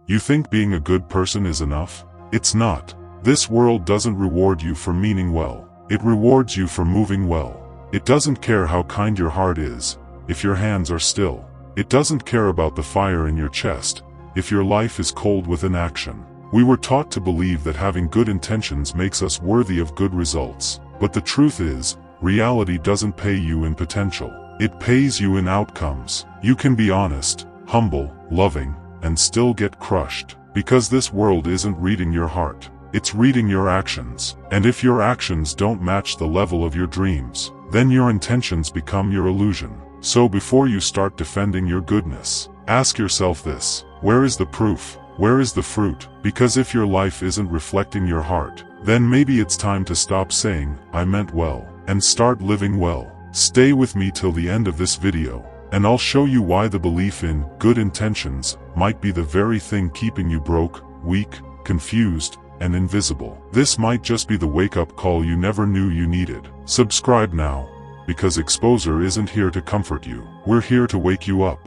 You think being a good person is enough? It's not. This world doesn't reward you for meaning well. It rewards you for moving well. It doesn't care how kind your heart is, if your hands are still. It doesn't care about the fire in your chest, if your life is cold with inaction. We were taught to believe that having good intentions makes us worthy of good results. But the truth is, reality doesn't pay you in potential. It pays you in outcomes. You can be honest, humble, loving, and still get crushed. Because this world isn't reading your heart. It's reading your actions. And if your actions don't match the level of your dreams, then your intentions become your illusion. So before you start defending your goodness, ask yourself this: where is the proof? Where is the fruit? Because if your life isn't reflecting your heart, then maybe it's time to stop saying, "I meant well," and start living well. Stay with me till the end of this video, and I'll show you why the belief in good intentions might be the very thing keeping you broke, weak, confused, and invisible. This might just be the wake-up call you never knew you needed. Subscribe now, because Expozer isn't here to comfort you. We're here to wake you up.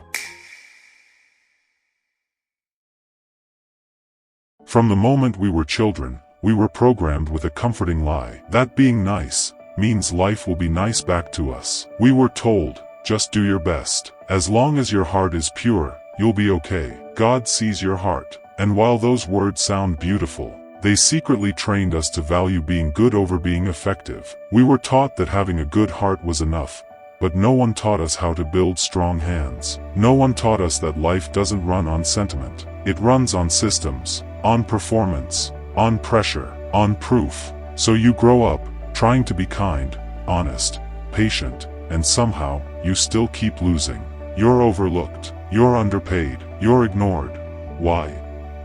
From the moment we were children, we were programmed with a comforting lie. That being nice means life will be nice back to us. We were told, just do your best. As long as your heart is pure, you'll be okay. God sees your heart. And while those words sound beautiful, they secretly trained us to value being good over being effective. We were taught that having a good heart was enough, but no one taught us how to build strong hands. No one taught us that life doesn't run on sentiment. It runs on systems, on performance, on pressure, on proof. So you grow up, trying to be kind, honest, patient, and somehow, you still keep losing. You're overlooked. You're underpaid. You're ignored. Why?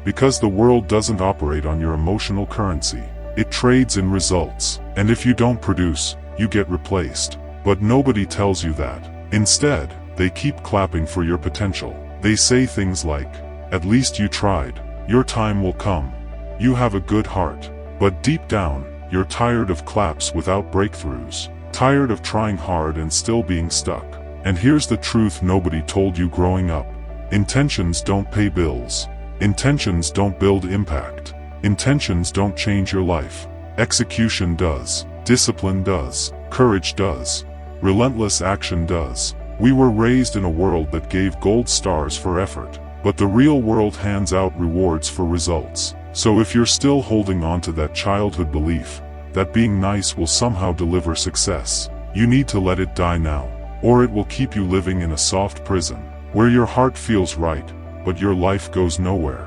Because the world doesn't operate on your emotional currency. It trades in results. And if you don't produce, you get replaced. But nobody tells you that. Instead, they keep clapping for your potential. They say things like, "At least you tried. Your time will come. You have a good heart." But deep down, you're tired of claps without breakthroughs. Tired of trying hard and still being stuck. And here's the truth nobody told you growing up. Intentions don't pay bills. Intentions don't build impact. Intentions don't change your life. Execution does. Discipline does. Courage does. Relentless action does. We were raised in a world that gave gold stars for effort, but the real world hands out rewards for results. So if you're still holding on to that childhood belief that being nice will somehow deliver success, you need to let it die now, or it will keep you living in a soft prison, where your heart feels right, but your life goes nowhere.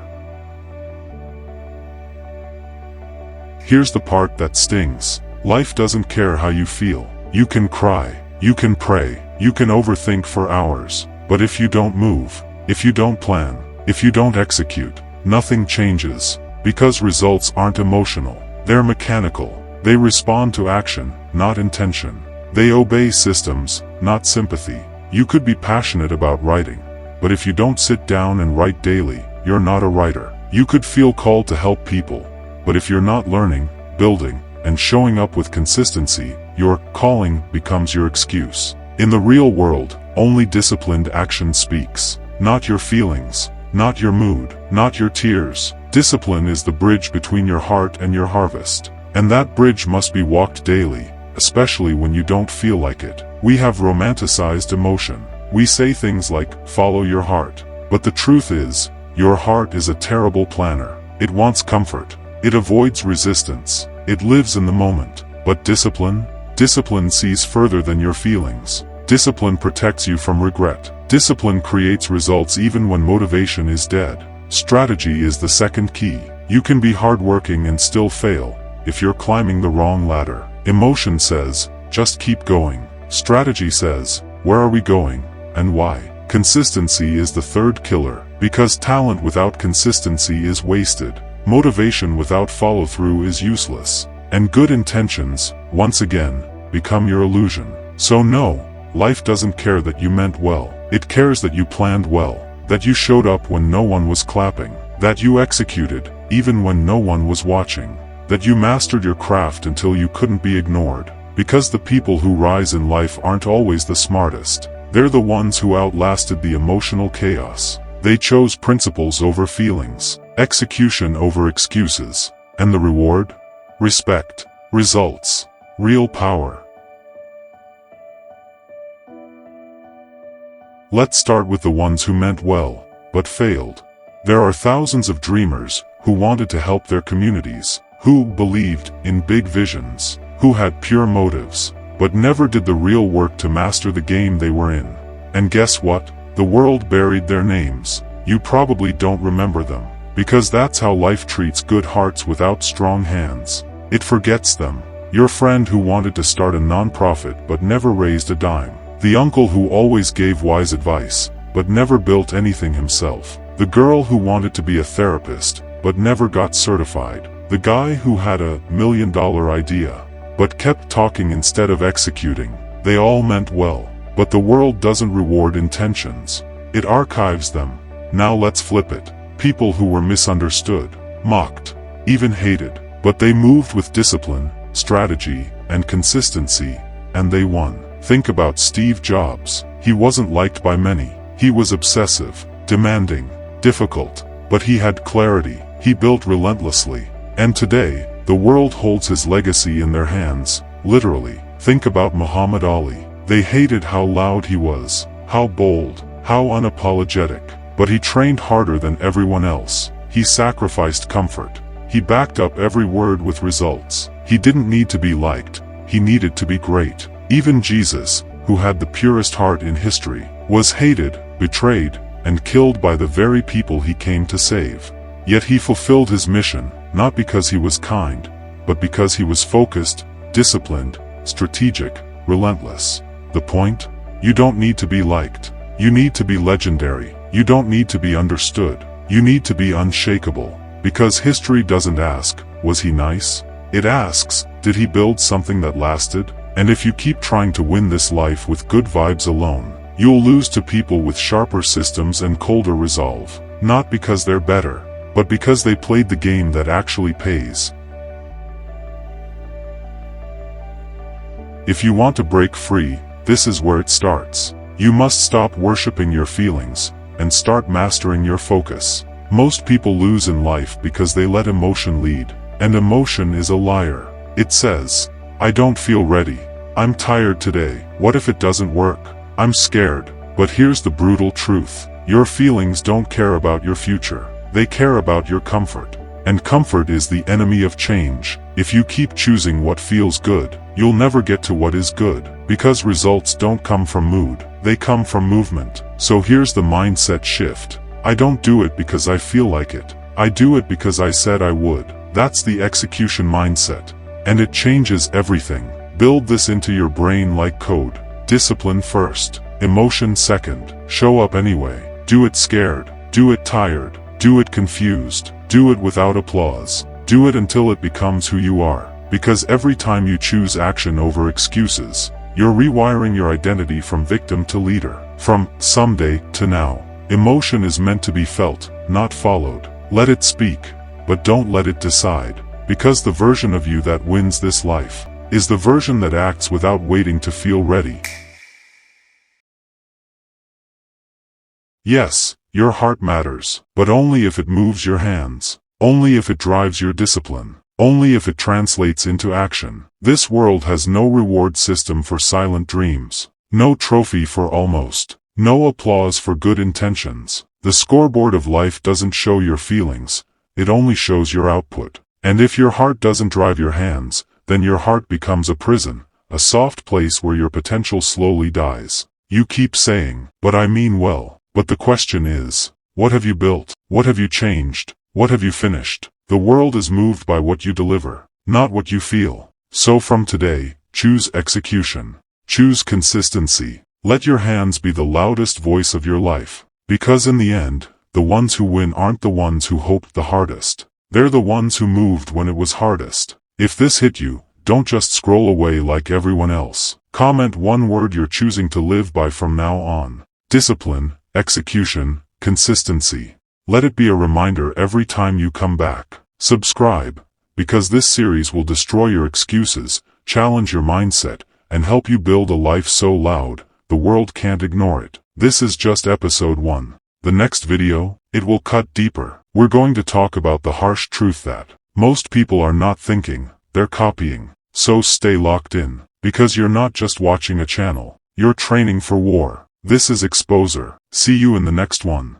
Here's the part that stings. Life doesn't care how you feel. You can cry, you can pray, you can overthink for hours, but if you don't move, if you don't plan, if you don't execute, nothing changes. Because results aren't emotional. They're mechanical. They respond to action, not intention. They obey systems, not sympathy. You could be passionate about writing, but if you don't sit down and write daily, you're not a writer. You could feel called to help people, but if you're not learning, building, and showing up with consistency, your calling becomes your excuse. In the real world, only disciplined action speaks. Not your feelings, not your mood, not your tears. Discipline is the bridge between your heart and your harvest. And that bridge must be walked daily, especially when you don't feel like it. We have romanticized emotion. We say things like, "Follow your heart." But the truth is, your heart is a terrible planner. It wants comfort. It avoids resistance. It lives in the moment. But discipline? Discipline sees further than your feelings. Discipline protects you from regret. Discipline creates results even when motivation is dead. Strategy is the second key. You can be hardworking and still fail if you're climbing the wrong ladder. Emotion says, just keep going. Strategy says, where are we going, and why? Consistency is the third killer, because talent without consistency is wasted. Motivation without follow-through is useless. And good intentions, once again, become your illusion. So no, life doesn't care that you meant well. It cares that you planned well. That you showed up when no one was clapping. That you executed, even when no one was watching. That you mastered your craft until you couldn't be ignored. Because the people who rise in life aren't always the smartest. They're the ones who outlasted the emotional chaos. They chose principles over feelings, execution over excuses. And the reward? Respect, results, real power. Let's start with the ones who meant well, but failed. There are thousands of dreamers who wanted to help their communities, who believed in big visions, who had pure motives, but never did the real work to master the game they were in. And guess what? The world buried their names. You probably don't remember them, because that's how life treats good hearts without strong hands. It forgets them. Your friend who wanted to start a non-profit but never raised a dime. The uncle who always gave wise advice, but never built anything himself. The girl who wanted to be a therapist, but never got certified. The guy who had a $1 million idea, but kept talking instead of executing. They all meant well, but the world doesn't reward intentions. It archives them. Now let's flip it. People who were misunderstood, mocked, even hated, but they moved with discipline, strategy, and consistency, and they won. Think about Steve Jobs. He wasn't liked by many. He was obsessive, demanding, difficult, but he had clarity. He built relentlessly. And today, the world holds his legacy in their hands, literally. Think about Muhammad Ali. They hated how loud he was, how bold, how unapologetic. But he trained harder than everyone else. He sacrificed comfort. He backed up every word with results. He didn't need to be liked. He needed to be great. Even Jesus, who had the purest heart in history, was hated, betrayed, and killed by the very people he came to save. Yet he fulfilled his mission, not because he was kind, but because he was focused, disciplined, strategic, relentless. The point? You don't need to be liked. You need to be legendary. You don't need to be understood. You need to be unshakable. Because history doesn't ask, was he nice? It asks, did he build something that lasted? And if you keep trying to win this life with good vibes alone, you'll lose to people with sharper systems and colder resolve. Not because they're better, but because they played the game that actually pays. If you want to break free, this is where it starts. You must stop worshiping your feelings, and start mastering your focus. Most people lose in life because they let emotion lead, and emotion is a liar. It says, I don't feel ready. I'm tired today. What if it doesn't work? I'm scared. But here's the brutal truth. Your feelings don't care about your future. They care about your comfort. And comfort is the enemy of change. If you keep choosing what feels good, you'll never get to what is good. Because results don't come from mood. They come from movement. So here's the mindset shift. I don't do it because I feel like it. I do it because I said I would. That's the execution mindset. And it changes everything. Build this into your brain like code. Discipline first. Emotion second. Show up anyway. Do it scared. Do it tired. Do it confused. Do it without applause. Do it until it becomes who you are. Because every time you choose action over excuses, you're rewiring your identity from victim to leader. From someday to now. Emotion is meant to be felt, not followed. Let it speak, but don't let it decide. Because the version of you that wins this life is the version that acts without waiting to feel ready. Yes, your heart matters, but only if it moves your hands. Only if it drives your discipline. Only if it translates into action. This world has no reward system for silent dreams. No trophy for almost. No applause for good intentions. The scoreboard of life doesn't show your feelings. It only shows your output. And if your heart doesn't drive your hands, then your heart becomes a prison, a soft place where your potential slowly dies. You keep saying, but I mean well. But the question is, what have you built? What have you changed? What have you finished? The world is moved by what you deliver, not what you feel. So from today, choose execution. Choose consistency. Let your hands be the loudest voice of your life. Because in the end, the ones who win aren't the ones who hoped the hardest. They're the ones who moved when it was hardest. If this hit you, don't just scroll away like everyone else. Comment one word you're choosing to live by from now on. Discipline, execution, consistency. Let it be a reminder every time you come back. Subscribe, because this series will destroy your excuses, challenge your mindset, and help you build a life so loud, the world can't ignore it. This is just episode 1. The next video, it will cut deeper. We're going to talk about the harsh truth that most people are not thinking, they're copying. So stay locked in, because you're not just watching a channel, you're training for war. This is Expozer. See you in the next one.